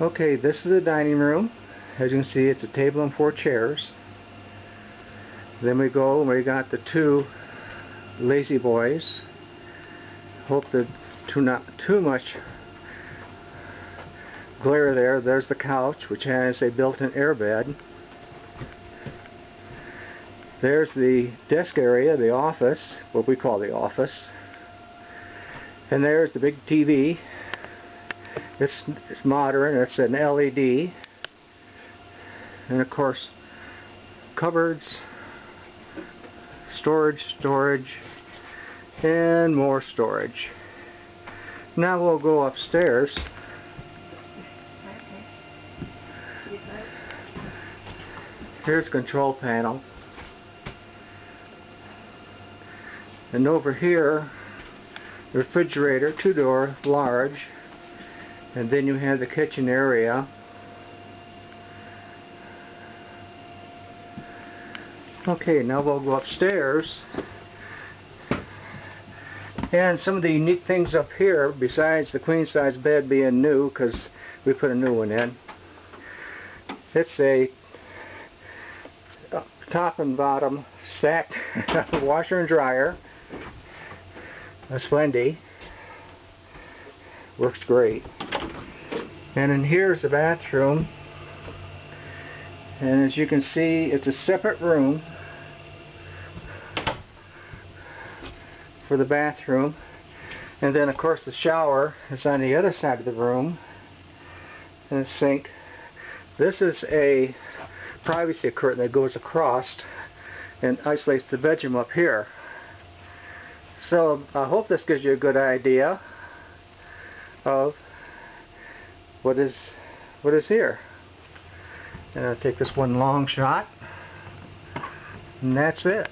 Okay, this is the dining room. As you can see, it's a table and 4 chairs. Then we go and we got the 2 lazy boys. Hope that not too much glare there. There's the couch, which has a built-in airbed. There's the desk area, the office, what we call the office. And there's the big TV. It's modern, it's an LED. And of course, cupboards, storage, and more storage. Now we'll go upstairs. Here's the control panel. And over here, the refrigerator, 2-door, large. And then you have the kitchen area. Okay, now we'll go upstairs. And some of the unique things up here, besides the queen size bed being new, because we put a new one in, it's a top and bottom stacked washer and dryer. A Splendid. Works great. And then here's the bathroom. And as you can see, it's a separate room for the bathroom. And then of course the shower is on the other side of the room. And the sink. This is a privacy curtain that goes across and isolates the bedroom up here. So I hope this gives you a good idea of what is here. And I'll take this one long shot, and that's it.